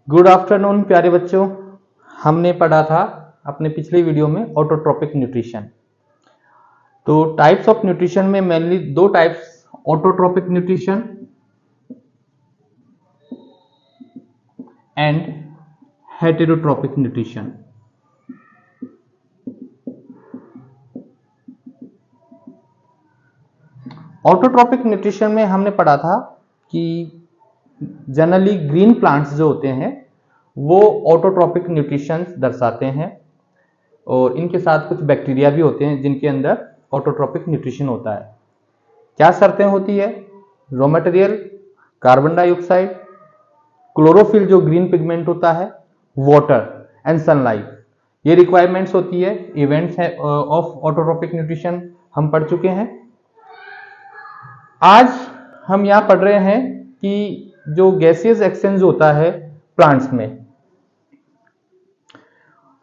Good afternoon प्यारे बच्चों। हमने पढ़ा था अपने पिछले वीडियो में ऑटोट्रोपिक न्यूट्रिशन। तो टाइप्स ऑफ न्यूट्रिशन में मेनली दो types, autotrophic nutrition and heterotrophic nutrition. Autotrophic nutrition में हमने पढ़ा था कि जनरली ग्रीन प्लांट्स जो होते हैं वो ऑटोट्रोपिक न्यूट्रिशन दर्शाते हैं और इनके साथ कुछ बैक्टीरिया भी होते हैं जिनके अंदर ऑटोट्रोपिक न्यूट्रिशन होता है। क्या शर्तें होती है? Raw material, carbon dioxide, chlorophyll जो ग्रीन पिगमेंट होता है, वाटर एंड सनलाइट, ये रिक्वायरमेंट्स होती है। इवेंट्स है ऑफ ऑटोट्रोपिक न्यूट्रिशन हम पढ़ चुके हैं। आज हम यहाँ पढ़ रहे हैं कि जो गैसियस एक्सचेंज होता है प्लांट्स में,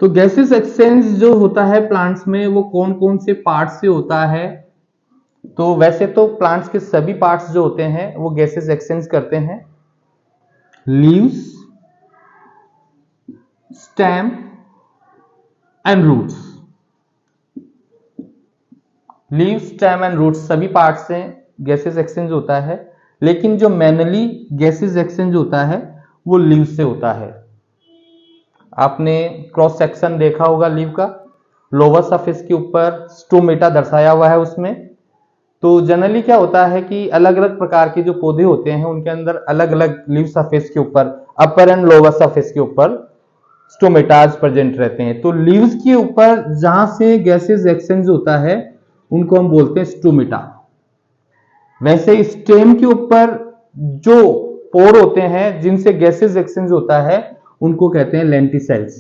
तो गैसियस एक्सचेंज जो होता है प्लांट्स में वो कौन कौन से पार्ट्स से होता है? तो वैसे तो प्लांट्स के सभी पार्ट्स जो होते हैं वो गैसेस एक्सचेंज करते हैं। Leaves, stem and roots. Leaves, stem and roots सभी पार्ट्स से गैसेस एक्सचेंज होता है, लेकिन जो मेनली गैसेस एक्सचेंज होता है वो लीव्स से होता है। आपने क्रॉस सेक्शन देखा होगा लीव का, लोअर सरफेस के ऊपर स्टोमेटा दर्शाया हुआ है उसमें। तो जनरली क्या होता है कि अलग अलग प्रकार के जो पौधे होते हैं उनके अंदर अलग अलग लीव सरफेस के ऊपर, अपर एंड लोअर सरफेस के ऊपर स्टोमेटाज प्रेजेंट रहते हैं। तो लीव्स के ऊपर जहां से गैसेस एक्सचेंज होता है उनको हम बोलते हैं स्टोमेटा। वैसे स्टेम के ऊपर जो पोर होते हैं जिनसे गैसेस एक्सचेंज होता है उनको कहते हैं लेंटिसेल्स।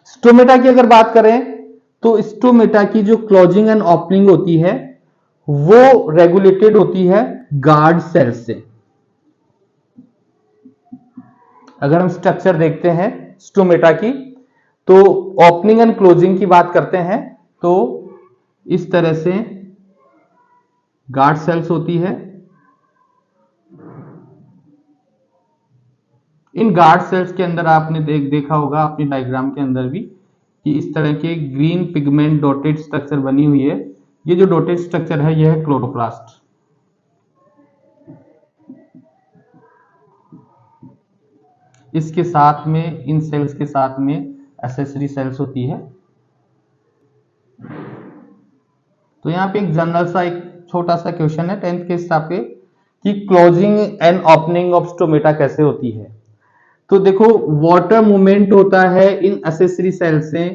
स्टोमेटा की अगर बात करें तो स्टोमेटा की जो क्लोजिंग एंड ओपनिंग होती है वो रेगुलेटेड होती है गार्ड सेल से। अगर हम स्ट्रक्चर देखते हैं स्टोमेटा की तो ओपनिंग एंड क्लोजिंग की बात करते हैं तो इस तरह से गार्ड सेल्स होती है। इन गार्ड सेल्स के अंदर आपने देखा होगा अपनी डायग्राम के अंदर भी कि इस तरह के ग्रीन पिगमेंट डॉटेड स्ट्रक्चर बनी हुई है। ये जो डॉटेड स्ट्रक्चर है यह है क्लोरोप्लास्ट। इसके साथ में, इन सेल्स के साथ में एक्सेसरी सेल्स होती है। तो यहाँ पे एक जनरल सा एक छोटा सा क्वेश्चन है 10th के हिसाब पे कि closing and opening of stomata कैसे होती है। तो देखो, वाटर मूवमेंट होता है इन एक्सेसरी सेल्स से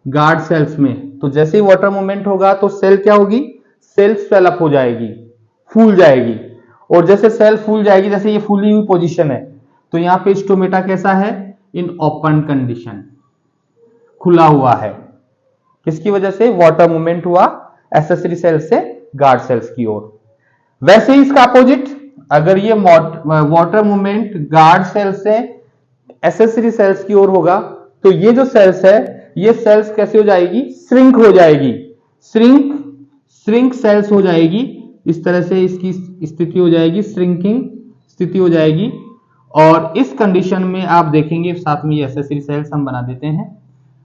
गार्ड सेल्स में। तो जैसे ही वाटर मूवमेंट होगा तो सेल क्या होगी? सेल स्वेल अप हो जाएगी, फूल जाएगी। और जैसे सेल फूल जाएगी, जैसे ये फूली हुई पोजीशन है, तो यहाँ पे स्टोमेटा कैसा है? इन ओपन कंडीशन, खुला हुआ है। किसकी वजह से? वाटर मूवमेंट हुआ एक्सेसरी सेल से गार्ड सेल्स की ओर। वैसे ही इसका अपोजिट, अगर ये वाटर मूवमेंट गार्ड सेल से एक्सेसरी सेल्स की ओर होगा तो ये जो सेल्स है ये सेल्स कैसे हो जाएगी? श्रिंक हो जाएगी। श्रिंक सेल्स हो जाएगी। इस तरह से इसकी स्थिति हो जाएगी, श्रिंकिंग स्थिति हो जाएगी। और इस कंडीशन में आप देखेंगे, साथ में ये एक्सेसरी सेल्स हम बना देते हैं,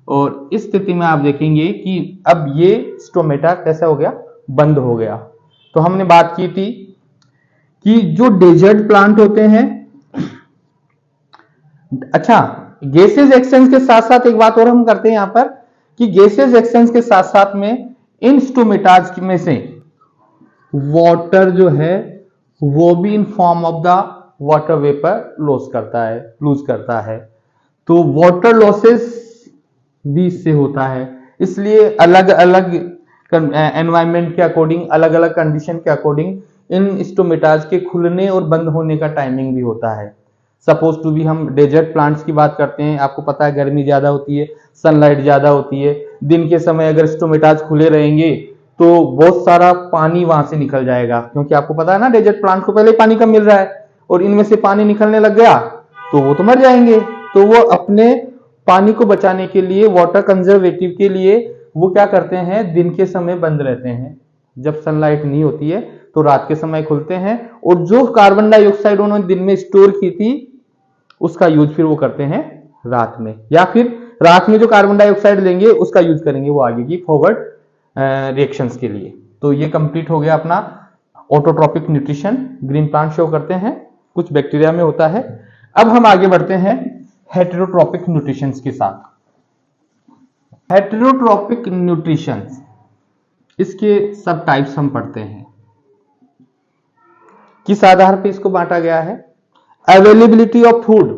और इस स्थिति में आप देखेंगे कि अब ये स्टोमेटा कैसा हो गया? बंद हो गया। तो हमने बात की थी कि जो डेजर्ट प्लांट होते हैं, अच्छा, गैसेस एक्सचेंज के साथ साथ एक बात और हम करते हैं यहां पर कि गैसेस एक्सचेंज के साथ साथ में इन स्टोमेटाज में से वाटर जो है वो भी in form of the water vapour lose करता है। तो वाटर लॉसेस भी इससे होता है। इसलिए अलग अलग एनवायरमेंट के अकॉर्डिंग, अलग अलग कंडीशन के अकॉर्डिंग इन स्टोमेटाज के खुलने और बंद होने का टाइमिंग भी होता है। सपोज टू भी हम डेजर्ट प्लांट्स की बात करते हैं, आपको पता है गर्मी ज्यादा होती है, सनलाइट ज्यादा होती है। दिन के समय अगर स्टोमेटाज खुले रहेंगे तो बहुत सारा पानी वहां से निकल जाएगा, क्योंकि आपको पता है ना डेजर्ट प्लांट को पहले पानी कम मिल रहा है, और इनमें से पानी निकलने लग गया तो वो तो मर जाएंगे। तो वो अपने पानी को बचाने के लिए, वाटर कंजर्वेटिव के लिए वो क्या करते हैं? दिन के समय बंद रहते हैं। जब सनलाइट नहीं होती है तो रात के समय खुलते हैं, और जो कार्बन डाइऑक्साइड उन्होंने दिन में स्टोर की थी उसका यूज फिर वो करते हैं रात में, या फिर रात में जो कार्बन डाइऑक्साइड लेंगे उसका यूज करेंगे वो आगे की फॉरवर्ड रिएक्शंस के लिए। तो ये कंप्लीट हो गया अपना autotrophic nutrition. Green plant show करते हैं, कुछ बैक्टीरिया में होता है। अब हम आगे बढ़ते हैं हेटेरोट्रॉपिक न्यूट्रिशन के साथ। हेटेरोट्रॉपिक न्यूट्रिशन, इसके सब टाइप्स हम पढ़ते हैं। किस आधार पे इसको बांटा गया है? अवेलेबिलिटी ऑफ फूड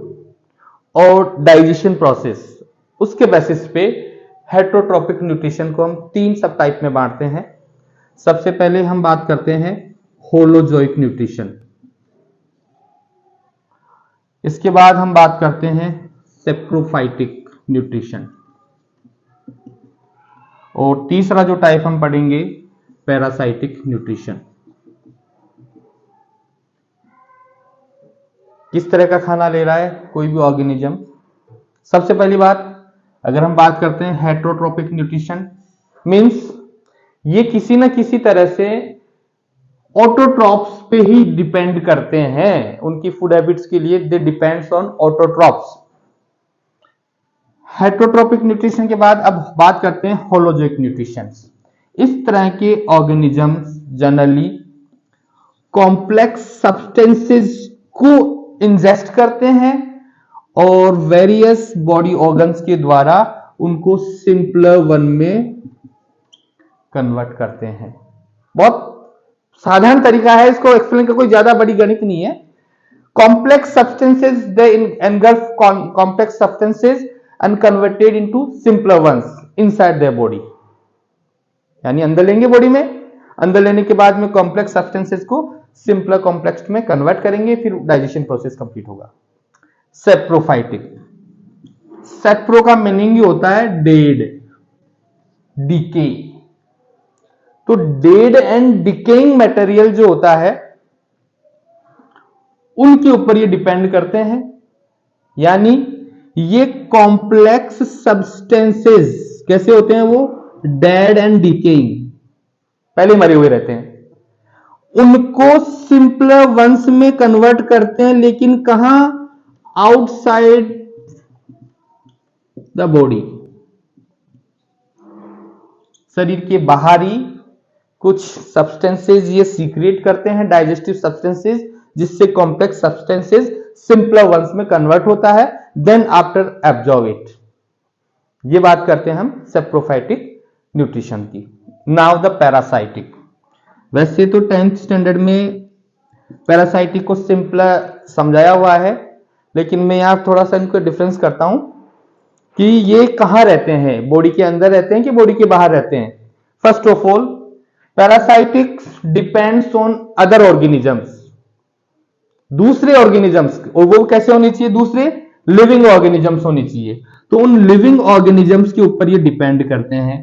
और डाइजेशन प्रोसेस, उसके बेसिस पे हेटेरोट्रॉपिक न्यूट्रिशन को हम 3 सब टाइप में बांटते हैं। सबसे पहले हम बात करते हैं होलोजोइक न्यूट्रिशन, इसके बाद हम बात करते हैं सेप्रोफाइटिक न्यूट्रिशन, और तीसरा जो टाइप हम पढ़ेंगे पैरासाइटिक न्यूट्रिशन। किस तरह का खाना ले रहा है कोई भी ऑर्गेनिज्म? सबसे पहली बात, अगर हम बात करते हैं हेटेरोट्रॉपिक न्यूट्रिशन, मींस ये किसी ना किसी तरह से ऑटोट्रॉप्स पे ही डिपेंड करते हैं। उनकी फूड हैबिट्स के लिए they depends on autotrophs. Heterotrophic nutrition के बाद अब बात करते हैं होलोजोइक न्यूट्रिशन। इस तरह के ऑर्गेनिजम्स जनरली कॉम्प्लेक्स सब्सटेंसेस को इंजेस्ट करते हैं और वेरियस बॉडी ऑर्गन्स के द्वारा उनको सिंपलर वन में कन्वर्ट करते हैं। बहुत साधारण तरीका है इसको एक्सप्लेन का, कोई ज्यादा बड़ी गणित नहीं है। Complex substances they engulf complex substances and converted into simpler ones inside their body, यानी अंदर लेंगे बॉडी में, अंदर लेने के बाद में कॉम्प्लेक्स सब्सटेंसेस को सिंपलर कॉम्प्लेक्स में कन्वर्ट करेंगे, फिर डाइजेशन प्रोसेस कंप्लीट होगा। सेप्रोफाइटिक, सेप्रो का मीनिंग ही होता है डेड, डीके। तो डेड एंड डिकेइंग मटेरियल जो होता है उनके ऊपर ये डिपेंड करते हैं, यानी ये कॉम्प्लेक्स सब्सटेंसेस कैसे होते हैं? वो डेड एंड डिकेइंग, पहले मरे हुए रहते हैं, उनको सिंपलर वंस में कन्वर्ट करते हैं, लेकिन कहां? आउटसाइड द बॉडी, शरीर के बाहरी कुछ सब्सटेंसेस ये सीक्रेट करते हैं, डाइजेस्टिव सब्सटेंसेस, जिससे कॉम्प्लेक्स सब्सटेंसेस सिंपलर वंस में कन्वर्ट होता है, देन आफ्टर एब्जॉर्ब इट। ये बात करते हैं हम सेप्रोफाइटिक न्यूट्रिशन की। Now the parasitic. वैसे तो 10th स्टैंडर्ड में पैरासाइटिक को सिंपलर समझाया हुआ है, लेकिन मैं यहां थोड़ा सा इनको डिफरेंस करता हूं कि ये कहां रहते हैं, बॉडी के अंदर रहते हैं कि बॉडी के बाहर रहते हैं। First of all, parasitics depends on other organisms, दूसरे ऑर्गेनिजम्स, और वो कैसे होनी चाहिए? दूसरे लिविंग ऑर्गेनिजम्स होनी चाहिए। तो उन लिविंग ऑर्गेनिजम्स के ऊपर ये डिपेंड करते हैं।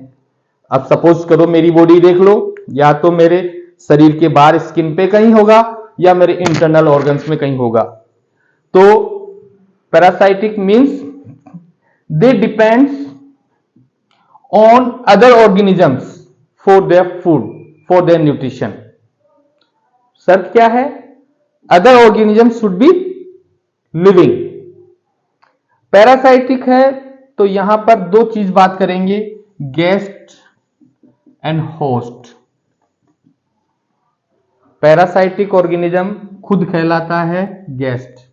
अब सपोज करो मेरी बॉडी देख लो, या तो मेरे शरीर के बाहर स्किन पे कहीं होगा या मेरे इंटरनल ऑर्गन्स में कहीं होगा। तो parasitic means they depends on other organisms for their food, for their nutrition. शर्त क्या है? Other organisms should be living. Parasitic है तो यहां पर 2 चीज बात करेंगे, guest and host. Parasitic organism खुद कहलाता है गेस्ट।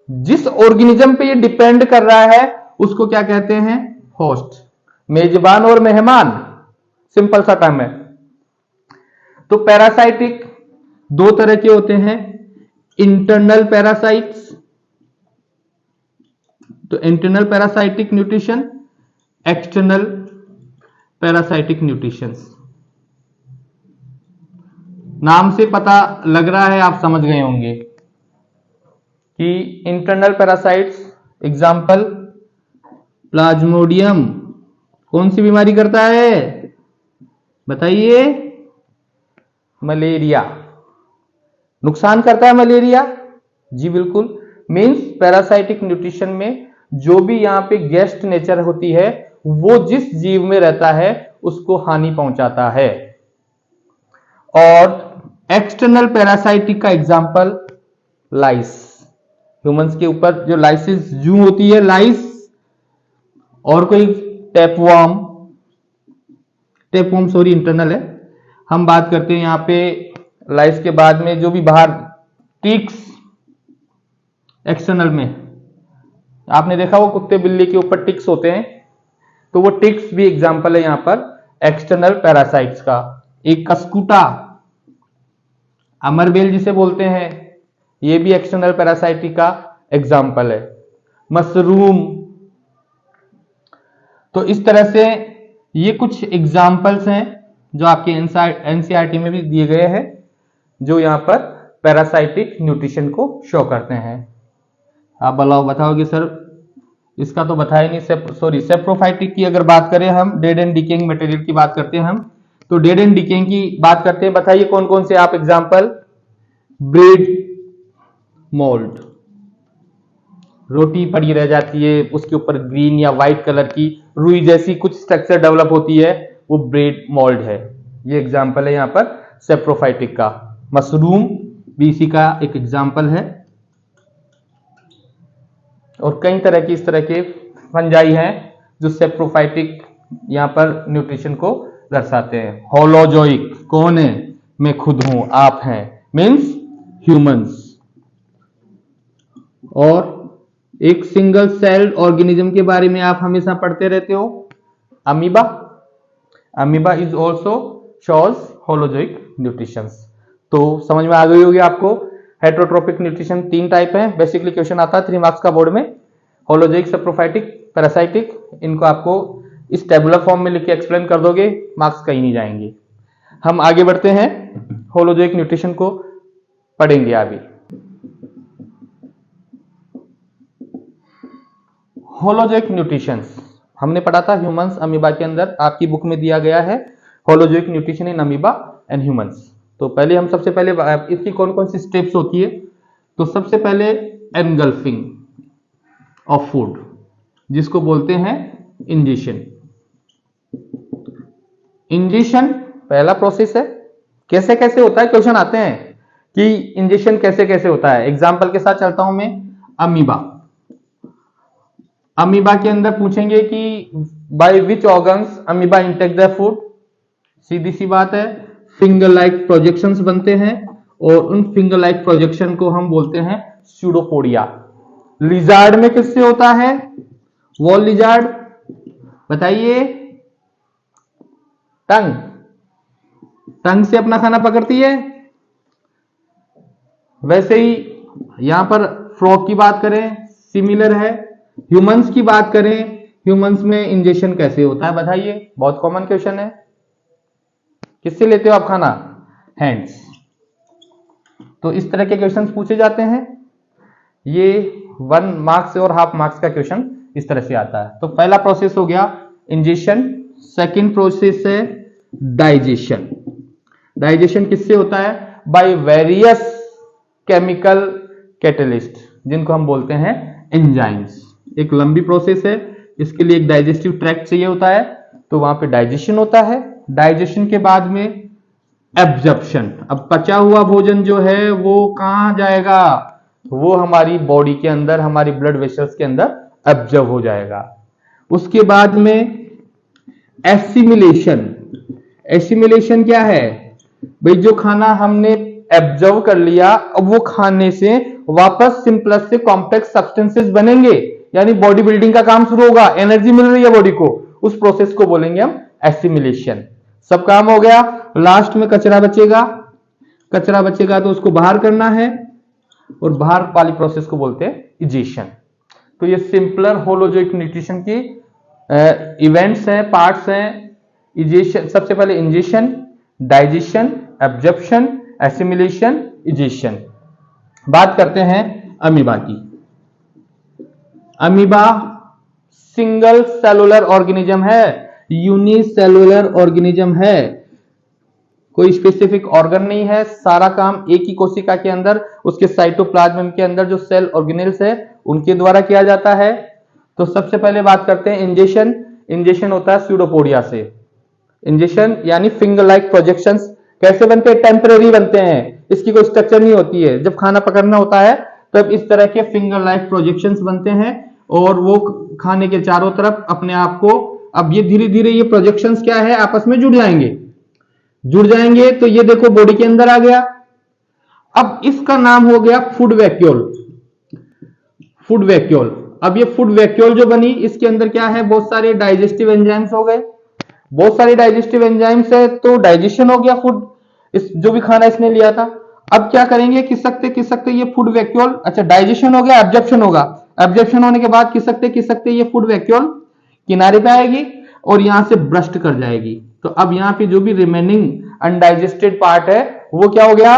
जिस ऑर्गेनिज्म पे ये डिपेंड कर रहा है उसको क्या कहते हैं? होस्ट। मेजबान और मेहमान, सिंपल सा टर्म है। तो पैरासाइटिक 2 तरह के होते हैं, इंटरनल पैरासाइट्स, तो internal parasitic nutrition, external parasitic nutrition. नाम से पता लग रहा है, आप समझ गए होंगे कि इंटरनल पैरासाइट्स, एग्जाम्पल प्लाज्मोडियम कौन सी बीमारी करता है बताइए? मलेरिया। नुकसान करता है मलेरिया? जी बिल्कुल। मींस पैरासाइटिक न्यूट्रिशन में जो भी यहां पे गेस्ट नेचर होती है वो जिस जीव में रहता है उसको हानि पहुंचाता है। और एक्सटर्नल पैरासाइटिक का एग्जाम्पल लाइस, ह्यूमंस के ऊपर जो लाइसिस जू होती है, लाइस, और कोई टेपवर्म, टेपवर्म सॉरी इंटरनल है, हम बात करते हैं यहां पे लाइस के बाद में जो भी बाहर टिक्स, एक्सटर्नल में आपने देखा वो कुत्ते बिल्ली के ऊपर टिक्स होते हैं, तो वो टिक्स भी एग्जाम्पल है यहां पर एक्सटर्नल पैरासाइट्स का। एक कस्कुटा, अमरबेल जिसे बोलते हैं, ये भी एक्सटर्नल पैरासाइटिक का एग्जाम्पल है। मशरूम, तो इस तरह से ये कुछ एग्जाम्पल्स हैं जो आपके एनसीईआरटी में भी दिए गए हैं, जो यहां पर पैरासाइटिक न्यूट्रिशन को शो करते हैं। आप बताओगे सर इसका तो बताया नहीं, सॉरी सेप्रोफाइटिक की अगर बात करें हम, डेड एंड डिकेइंग मटेरियल की बात करते हैं हम, तो डेड एंड डिकेइंग की बात करते हैं, बताइए कौन कौन से आप एग्जाम्पल। ब्रेड मोल्ड, रोटी पड़ी रह जाती है, उसके ऊपर ग्रीन या व्हाइट कलर की रुई जैसी कुछ स्ट्रक्चर डेवलप होती है, वो ब्रेड मोल्ड है। ये एग्जाम्पल है यहां पर सेप्रोफाइटिक का। मशरूम भी इसी का एक एग्जाम्पल है, और कई तरह की इस तरह के फंजाई हैं जो सेप्रोफाइटिक यहां पर न्यूट्रिशन को दर्शाते हैं। होलोजोइक कौन है, मैं खुद हूं, आप हैं, मीन्स ह्यूमंस। और एक सिंगल सेल्ड ऑर्गेनिज्म के बारे में आप हमेशा पढ़ते रहते हो, amoeba. Amoeba is also shows holozoic nutrition. तो समझ में आ गई होगी आपको। हेटरोट्रोपिक न्यूट्रिशन 3 टाइप है, बेसिकली क्वेश्चन आता है 3 मार्क्स का बोर्ड में। होलोजोइक, सेप्रोफाइटिक, पैरासाइटिक, इनको आपको इस टेबुलर फॉर्म में लिख के एक्सप्लेन कर दोगे, मार्क्स कहीं नहीं जाएंगे। हम आगे बढ़ते हैं, होलोजोइक न्यूट्रिशन को पढ़ेंगे आगे। होलोजोइक न्यूट्रिशन हमने पढ़ा था ह्यूमंस, अमीबा के अंदर आपकी बुक में दिया गया है holozoic nutrition in amoeba and humans. तो पहले हम सबसे पहले इसकी कौन कौन सी स्टेप्स होती है, तो सबसे पहले एनगल्फिंग ऑफ फूड, जिसको बोलते हैं इंजेशन। इंजेशन पहला प्रोसेस है। कैसे कैसे होता है, क्वेश्चन आते हैं कि इंजेशन कैसे कैसे होता है। एग्जांपल के साथ चलता हूं मैं। अमीबा, अमीबा के अंदर पूछेंगे कि by which organs amoeba intake the food. सीधी सी बात है, फिंगर लाइक प्रोजेक्शंस बनते हैं, और उन फिंगर लाइक प्रोजेक्शन को हम बोलते हैं स्यूडोपोडिया। लिजार्ड में किससे होता है, वॉल लिजार्ड, बताइए। टंग, टंग से अपना खाना पकड़ती है। वैसे ही यहां पर फ्रॉग की बात करें, सिमिलर है। ह्यूमंस की बात करें, ह्यूमंस में इंजेक्शन कैसे होता है बताइए, बहुत कॉमन क्वेश्चन है। किससे लेते हो आप खाना, हैंड्स। तो इस तरह के क्वेश्चंस पूछे जाते हैं। ये 1 मार्क्स और हाफ मार्क्स का क्वेश्चन इस तरह से आता है। तो पहला प्रोसेस हो गया इंजेशन। सेकंड प्रोसेस है डाइजेशन। डाइजेशन किससे होता है, बाय वेरियस केमिकल कैटलिस्ट, जिनको हम बोलते हैं एंजाइम्स। एक लंबी प्रोसेस है, इसके लिए एक डाइजेस्टिव ट्रैक्ट चाहिए होता है, तो वहां पे डाइजेशन होता है। डाइजेशन के बाद में एब्जॉर्प्शन। अब पचा हुआ भोजन जो है वो कहां जाएगा, वो हमारी बॉडी के अंदर, हमारी ब्लड वेसल्स के अंदर एब्जॉर्ब हो जाएगा। उसके बाद में एसिमिलेशन। एसिमिलेशन क्या है भाई, जो खाना हमने एब्जॉर्ब कर लिया, अब वो खाने से वापस सिंपलेस्ट से कॉम्प्लेक्स सब्सटेंसेस बनेंगे, यानी बॉडी बिल्डिंग का काम शुरू होगा, एनर्जी मिल रही है बॉडी को, उस प्रोसेस को बोलेंगे हम एसिमिलेशन। सब काम हो गया, लास्ट में कचरा बचेगा। कचरा बचेगा तो उसको बाहर करना है, और बाहर वाली प्रोसेस को बोलते हैं इजेशन। तो ये सिंपलर होलोजोइक न्यूट्रिशन की इवेंट्स हैं, पार्ट्स हैं। इजेशन, सबसे पहले ingestion, digestion, absorption, assimilation, egestion. बात करते हैं अमीबा की। अमीबा सिंगल सेलुलर ऑर्गेनिज्म है, यूनिसेलुलर ऑर्गेनिज्म है, कोई स्पेसिफिक ऑर्गन नहीं है। सारा काम एक ही कोशिका के अंदर, उसके साइटोप्लाज्म के अंदर जो सेल ऑर्गेनेल्स है उनके द्वारा किया जाता है। तो सबसे पहले बात करते हैं इंजेशन। इंजेशन होता है स्यूडोपोडिया से। इंजेशन यानी फिंगर लाइक प्रोजेक्शंस कैसे बनते हैं? टेम्परेरी बनते हैं, इसकी कोई स्ट्रक्चर नहीं होती है। जब खाना पकड़ना होता है तब इस तरह के फिंगर लाइक प्रोजेक्शंस बनते हैं और वो खाने के चारों तरफ अपने आप को, अब ये धीरे धीरे ये प्रोजेक्शंस क्या है, आपस में जुड़ जाएंगे। तो ये देखो बॉडी के अंदर आ गया। अब इसका नाम हो गया फूड वैक्यूल। अब ये फूड वैक्यूल जो बनी, इसके अंदर क्या है, बहुत सारे डाइजेस्टिव एंजाइम्स हो गए। बहुत सारे डाइजेस्टिव एंजाइम्स है तो डाइजेशन हो गया फूड, इस जो भी खाना इसने लिया था। अब क्या करेंगे, खिस सकते ये फूड वैक्यूल, अच्छा डाइजेशन हो गया, एब्जॉर्प्शन होगा। एब्जॉर्प्शन होने के बाद खिस सकते ये फूड वैक्यूल किनारे पे आएगी और यहां से ब्रस्ट कर जाएगी। तो अब यहाँ पे जो भी रिमेनिंग अनडाइजेस्टेड पार्ट है वो क्या हो गया,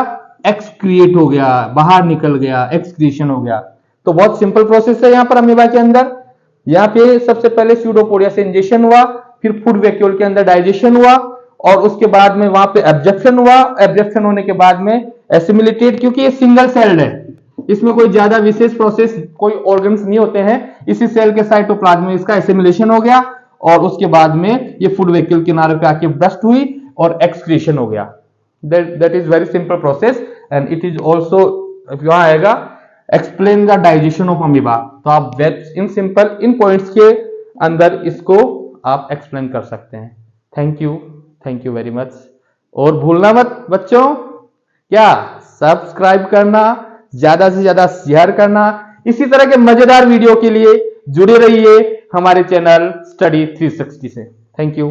एक्सक्रिएट हो गया, बाहर निकल गया, एक्सक्रीशन हो गया। तो बहुत सिंपल प्रोसेस है यहाँ पर अमीबा के अंदर। यहाँ पे सबसे पहले स्यूडोपोडिया से इंजेक्शन हुआ, फिर फूड वैक्यूल के अंदर डाइजेशन हुआ और उसके बाद में वहां पे एब्जॉर्प्शन हुआ। एब्जॉर्प्शन होने के बाद में एसिमिलेटेड, क्योंकि ये सिंगल सेल्ड है, इसमें कोई ज्यादा विशेष प्रोसेस, कोई ऑर्गन्स नहीं होते हैं, इसी सेल के साइटोप्लाज्म में इसका एसिमिलेशन हो गया और उसके बाद में ये फूड वैक्यूल किनारे पे आके ब्रस्ट हुई और एक्सक्रीशन हो गया। That is very simple process and it is also, यहां आएगा explain the digestion of amoeba. तो आप इन सिंपल इन पॉइंट्स के अंदर इसको आप एक्सप्लेन कर सकते हैं। Thank you very much. और भूलना मत बच्चों, क्या सब्सक्राइब करना, ज्यादा से ज्यादा शेयर करना। इसी तरह के मजेदार वीडियो के लिए जुड़े रहिए हमारे चैनल स्टडी 360 से। Thank you.